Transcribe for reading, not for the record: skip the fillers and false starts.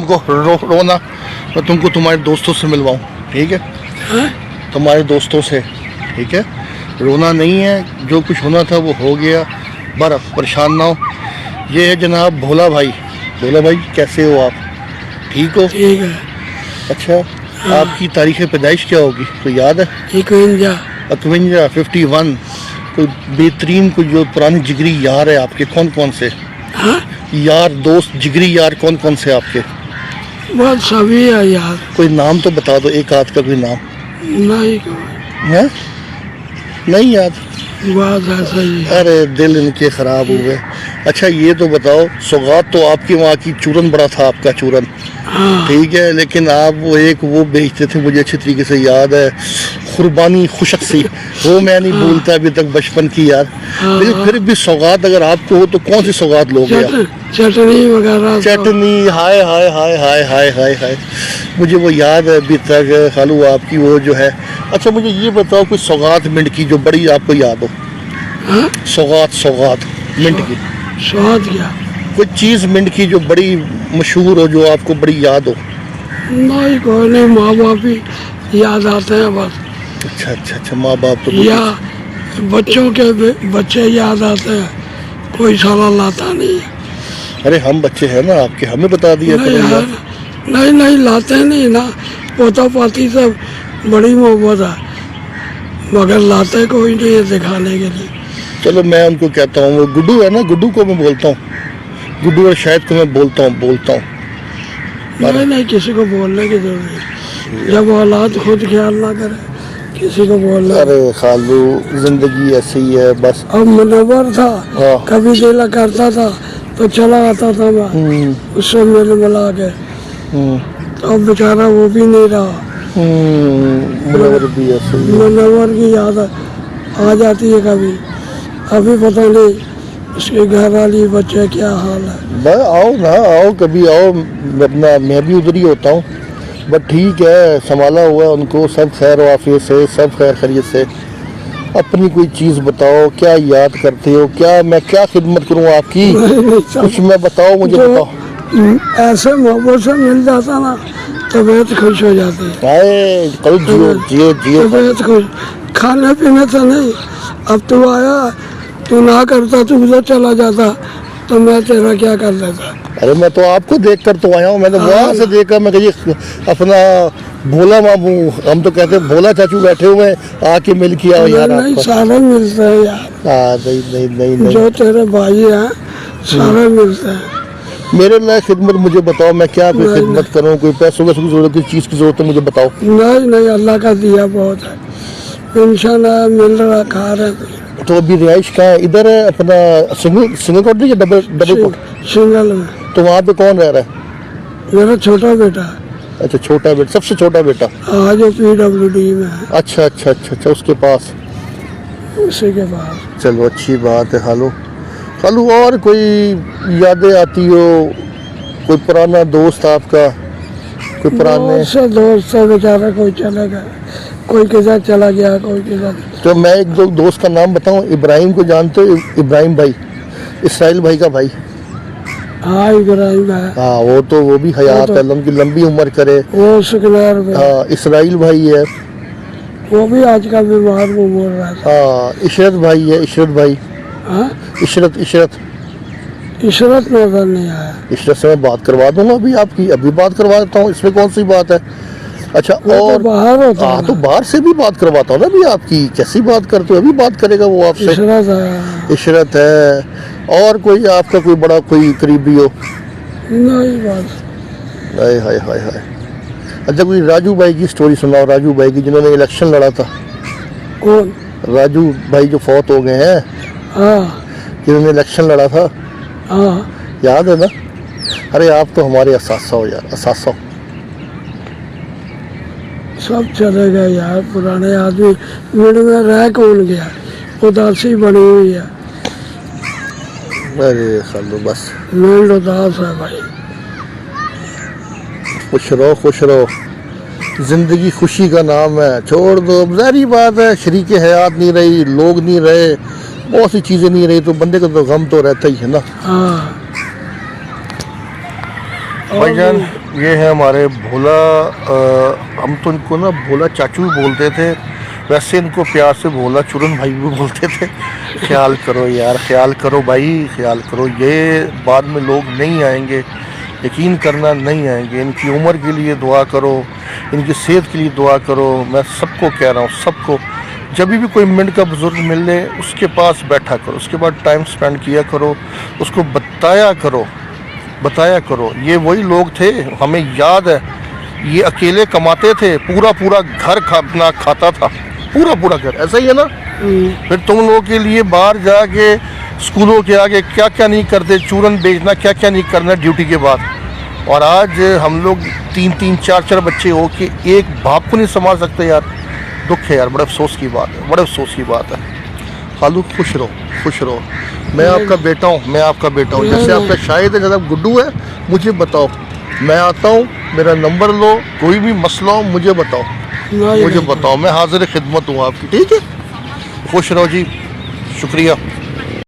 को रोना, मैं तुमको तुम्हारे दोस्तों से मिलवाऊँ, ठीक है? तुम्हारे दोस्तों से, ठीक है? रोना नहीं है, जो कुछ होना था वो हो गया, बस परेशान ना हो। ये है जनाब भोला भाई। भोला भाई कैसे हो आप, ठीक हो? ठीक है। अच्छा, आपकी तारीख़ पैदाइश क्या होगी, कोई याद है? 51 51। कोई बेहतरीन कोई जो पुराने जिगरी यार है आपके, कौन कौन से यार दोस्त जिगरी यार कौन कौन से आपके? बहुत सभी है यार। कोई नाम तो बता दो, एक आध का कोई नाम। नहीं है नहीं याद? बात ऐसा ही है। अरे दिल इनके ख़राब हुए। अच्छा ये तो बताओ, सौगात तो आपके वहाँ की चूरन बड़ा था, आपका चूरन, ठीक है, लेकिन आप वो बेचते थे, मुझे अच्छी तरीके से याद है, कुर्बानी खुशक सी, वो मैं नहीं भूलता अभी तक बचपन की याद। लेकिन फिर भी सौगात अगर आपको हो तो कौन सी सौगात लोगे आप? चटनी वगैरह। चटनी, हाय हाय हाय हाय हाय हाय हाय, मुझे वो याद है अभी तक खालू आपकी वो जो है। अच्छा मुझे ये बताओ, कोई सौगात मिंट की जो बड़ी आपको याद हो? सौगात मिंट की, स्वाद क्या? कोई चीज़ मिंट की जो बड़ी मशहूर हो, जो आपको बड़ी याद हो? नहीं कोई नहीं, माँ बाप ही याद आते हैं बस। अच्छा अच्छा अच्छा, माँ बाप तो या बच्चों के बच्चे याद आते हैं, कोई साला लाता नहीं है। अरे हम बच्चे हैं ना आपके, हमें बता दिया नहीं करो यार। नहीं लाते नहीं ना, पोता पोती सब बड़ी मोहब्बत है, मगर लाते कोई नहीं है दिखाने के लिए। चलो मैं उनको कहता हूँ, वो गुड्डू है ना, गुड्डू को मैं बोलता हूँ, गुड्डू और शायद को मैं बोलता हूँ। नहीं किसी को बोलने की जरूरत नहीं, जब औलाद खुद ख्याल ना करे किसी को बोलना। अरे खालू जिंदगी ऐसी ही है बस। अब मुनव्वर था, कभी दिल करता था तो चला आता था मैं उससे मिला के, तो अब बेचारा वो भी नहीं रहा। मुनव्वर की याद आ जाती है कभी, अभी पता नहीं उसके घर वाली बच्चे क्या हाल है। आओ ना, आओ कभी आओ, अपना मैं भी उधर ही होता हूँ, बट ठीक है, संभाला हुआ है उनको, सब खैर वाफियत से, सब खैर खैरियत से। अपनी कोई चीज़ बताओ, क्या याद करते हो, क्या मैं क्या खिदमत करूँ आपकी? कुछ मैं बताओ, मुझे बताओ। ऐसे मोहब्बत से मिल जाता ना तबीयत खुश हो जाती है। तबीयत खुश, खाने पीने से नहीं। अब तू आया, तू ना करता, तू उधर चला जाता तो मैं तेरा क्या कर लेता। अरे मैं तो आपको देख कर तो आया हूँ, मैंने वहाँ से देखा, मैं कही अपना भोला मामू, हम तो कहते हैं भोला चाचू बैठे हुए हैं, आके मिल के आओ यार। नहीं सारे मिलते हैं यार। नहीं जो तेरे भाई हैं सारे मिलते हैं। मेरे लिए खिदमत मुझे बताओ, मैं क्या कोई खिदमत करूँ, कोई पैसों की जरूरत, किस चीज़ की जरूरत है मुझे बताओ। नहीं अल्लाह का दिया बहुत है, पेंशन है, मिल रहा, खा रहे। तो अभी रिहाइश कहाँ है? इधर है अपना सिंगल कोट या डबल कोट? सिंगल में। तो वहाँ पे कौन रह रहा है? मेरा छोटा बेटा। अच्छा छोटा बेटा, सबसे छोटा बेटा आज PWD में है। अच्छा उसके पास, उसी के पास। चलो अच्छी बात है। खालू और कोई यादें आती हो, कोई पुराना दोस्त आपका, कोई पुराने दोस्त है बेचारा, कोई चला गया, कोई के साथ चला गया, कोई के साथ। तो मैं एक दो दोस्त का नाम बताऊं, इब्राहिम को जानते हो? इब्राहिम भाई, इसराइल भाई का भाई। हाँ इब्राहिम है। हाँ वो भी हयात है, उनकी लंबी उम्र करे वो शुक्रिया। हाँ इसराइल भाई है, वो भी आज का बीमार वो बोल रहा था। हाँ इशरत भाई है, इशरत भाई। हाँ इशरत नजर नहीं आया। इशरत से मैं बात करवा दूंगा अभी आपकी, अभी बात करवा देता हूँ, इसमें कौन सी बात है। अच्छा और तो बाहर होता है। तो बाहर से भी बात करवाता हूँ ना अभी आपकी, कैसी बात करते हो, अभी बात करेगा वो आपसे। इशरत है। और कोई आपका कोई बड़ा कोई करीबी हो? नहीं बस। हाय। अच्छा कोई राजू भाई की स्टोरी सुनाओ, राजू भाई की जिन्होंने इलेक्शन लड़ा था। कौन? राजू भाई जो फौत हो गए हैं, जिन्होंने इलेक्शन लड़ा था, याद है ना? अरे आप तो हमारे असासा हो यार, असासा हो। सब चले गए यार, पुराने आदमी मिड में रह कौन गया, उदासी बनी हुई है। अरे खालू बस मिड उदास है भाई। खुश रहो, जिंदगी खुशी का नाम है, छोड़ दो। ज़ाहिर बात है, शरीके हयात नहीं रही, लोग नहीं रहे, बहुत सी चीज़ें नहीं रही, तो बंदे का तो गम तो रहता ही है ना। हाँ भाईजान یہ ہے ہمارے بھولا، ہم تو ان کو نا بھولا چاچو بھی بولتے تھے، ویسے ان کو پیار سے بھولا چورن بھائی بھی بولتے تھے۔ خیال کرو یار، خیال کرو بھائی، خیال کرو، یہ بعد میں لوگ نہیں آئیں گے، یقین کرنا نہیں آئیں گے۔ ان کی عمر کے لیے دعا کرو، ان کی صحت کے لیے دعا کرو۔ میں سب کو کہہ رہا ہوں، سب کو، جب بھی کوئی منٹ کا بزرگ مل لے اس کے پاس بیٹھا کرو، اس کے بعد ٹائم سپینڈ کیا کرو، اس کو بتایا کرو، بتایا کرو۔ یہ وہی لوگ تھے، ہمیں یاد ہے، یہ اکیلے کماتے تھے، پورا پورا گھر اپنا کھاتا تھا، پورا پورا گھر، ایسا ہی ہے نا؟ پھر تم لوگوں کے لیے باہر جا کے اسکولوں کے آگے کیا کیا نہیں کرتے، چورن بیچنا، کیا کیا نہیں کرنا ڈیوٹی کے بعد۔ اور آج ہم لوگ 3 4 بچے ہو کے ایک باپ کو نہیں سنبھال سکتے یار، دکھ ہے یار، بڑے افسوس کی بات ہے، بڑے افسوس کی بات ہے۔ خالو خوش رہو، خوش رہو، میں آپ کا بیٹا ہوں، میں آپ کا بیٹا ہوں، جیسے آپ کا شاہد ہے، جیسا گڈو ہے، مجھے بتاؤ، میں آتا ہوں، میرا نمبر لو، کوئی بھی مسئلہ ہو مجھے بتاؤ، مجھے بتاؤ، میں حاضر خدمت ہوں آپ کی، ٹھیک ہے؟ خوش رہو جی، شکریہ۔